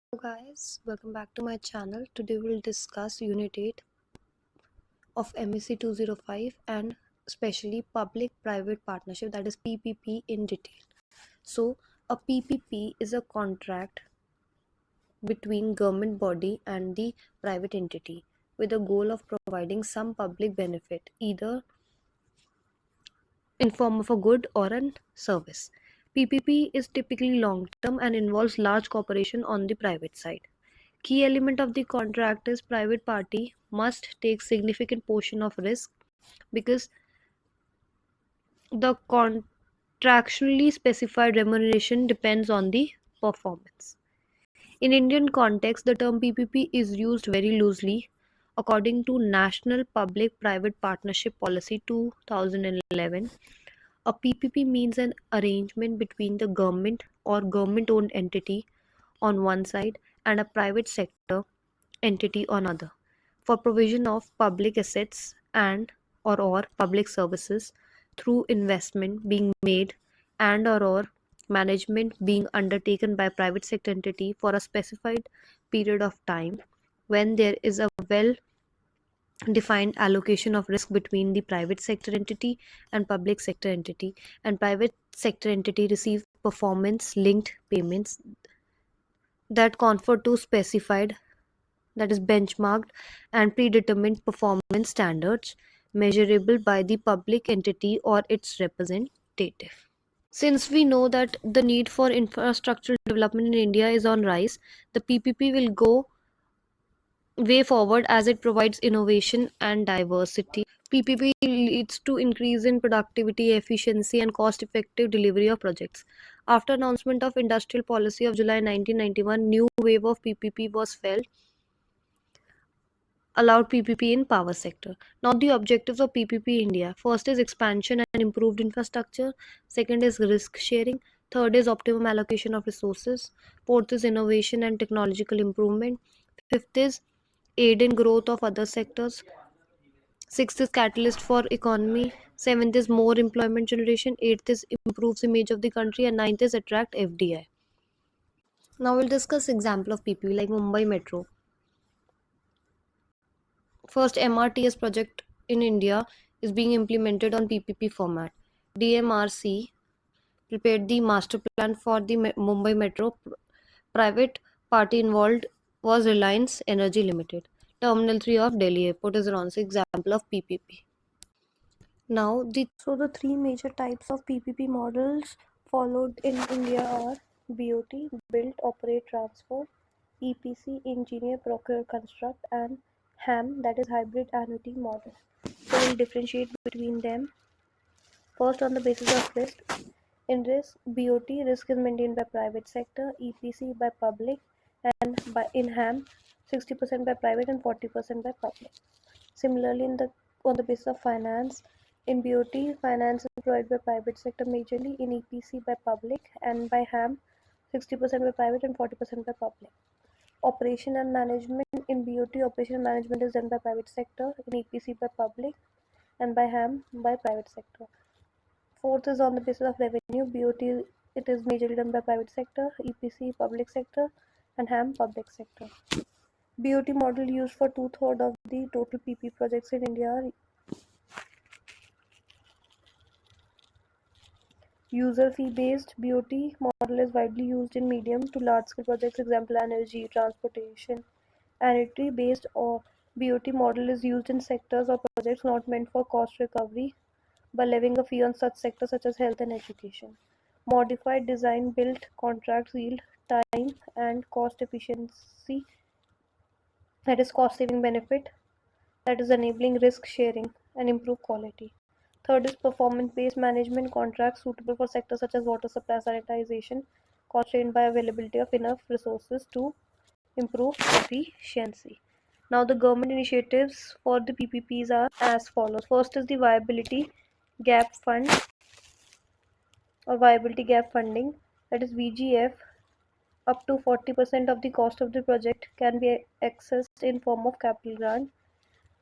Hello guys, welcome back to my channel. Today we'll discuss Unit 8 of MEC 205 and especially public-private partnership, that is PPP, in detail. So a PPP is a contract between government body and the private entity with the goal of providing some public benefit either in form of a good or a service. PPP is typically long-term and involves large cooperation on the private side. Key element of the contract is private party must take significant portion of risk because the contractually specified remuneration depends on the performance. In Indian context, the term PPP is used very loosely. According to National Public-Private Partnership Policy 2011, a PPP means an arrangement between the government or government-owned entity on one side and a private sector entity on other for provision of public assets and or public services through investment being made and or management being undertaken by private sector entity for a specified period of time when there is a well defined allocation of risk between the private sector entity and public sector entity, and private sector entity receive performance linked payments that confer to specified, that is benchmarked and predetermined performance standards measurable by the public entity or its representative. Since we know that the need for infrastructural development in India is on rise, the PPP will go way forward as it provides innovation and diversity. PPP leads to increase in productivity, efficiency, and cost-effective delivery of projects. After announcement of industrial policy of July 1991, new wave of PPP was felt allowed PPP in power sector. Now the objectives of PPP India. First is expansion and improved infrastructure. Second is risk sharing. Third is optimum allocation of resources. Fourth is innovation and technological improvement. Fifth is aid in growth of other sectors. Sixth is catalyst for economy. Seventh is more employment generation. Eighth is improves image of the country. And ninth is attract FDI. Now we'll discuss example of PPP like Mumbai Metro. First MRTS project in India is being implemented on PPP format. DMRC prepared the master plan for the Mumbai Metro. Private party involved was Reliance Energy Limited. Terminal 3 of Delhi Airport is an example of PPP. Now, the three major types of PPP models followed in India are BOT, build, operate, transfer, EPC, engineer, procure, construct, and HAM, that is hybrid annuity model. So we'll differentiate between them. First, on the basis of risk. In risk, BOT risk is maintained by private sector, EPC by public, and in HAM 60% by private and 40% by public. Similarly, on the basis of finance, in BOT, finance is provided by private sector majorly, in EPC by public, and by HAM 60% by private and 40% by public. Operation and management, in BOT, operation and management is done by private sector, in EPC by public, and by HAM by private sector. Fourth is on the basis of revenue. BOT, it is majorly done by private sector, EPC public sector, and HAM public sector. BOT model used for 2/3 of the total PP projects in India are user fee based. BOT model is widely used in medium to large scale projects, example energy, transportation. Annuity based or BOT model is used in sectors or projects not meant for cost recovery by levying a fee on such sectors such as health and education. Modified design built contracts yield time and cost efficiency, that is cost saving benefit, that is enabling risk sharing and improve quality. Third is performance based management contracts suitable for sectors such as water supply, sanitization, constrained by availability of enough resources to improve efficiency. Now the government initiatives for the PPPs are as follows. First is the viability gap fund or viability gap funding, that is VGF. Up to 40% of the cost of the project can be accessed in form of capital grant.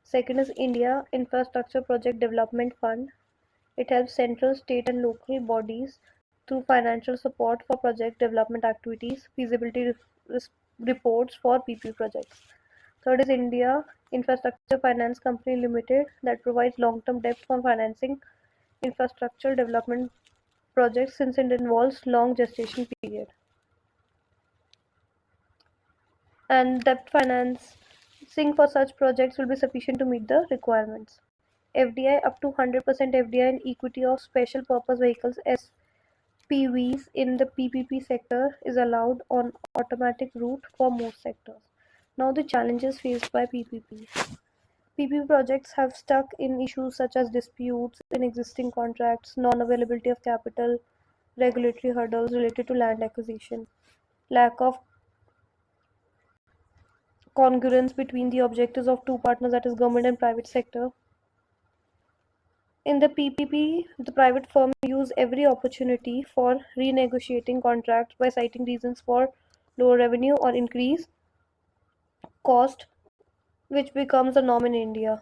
Second is India Infrastructure Project Development Fund. It helps central, state and local bodies through financial support for project development activities, feasibility reports for PP projects. Third is India Infrastructure Finance Company Limited that provides long-term debt for financing infrastructure development projects since it involves long gestation period. And debt financing for such projects will be sufficient to meet the requirements. FDI up to 100% FDI and equity of special purpose vehicles SPVs in the PPP sector is allowed on automatic route for most sectors. Now the challenges faced by PPP. PPP projects have stuck in issues such as disputes in existing contracts, non-availability of capital, regulatory hurdles related to land acquisition, lack of congruence between the objectives of two partners, that is government and private sector. In the PPP, the private firm use every opportunity for renegotiating contracts by citing reasons for lower revenue or increase cost, which becomes the norm in India.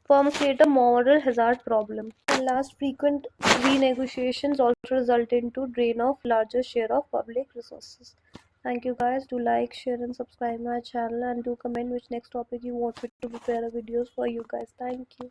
Firms create a moral hazard problem. And last, frequent renegotiations also result into drain of larger share of public resources. Thank you guys. Do like, share and subscribe my channel and do comment which next topic you want me to prepare videos for you guys. Thank you.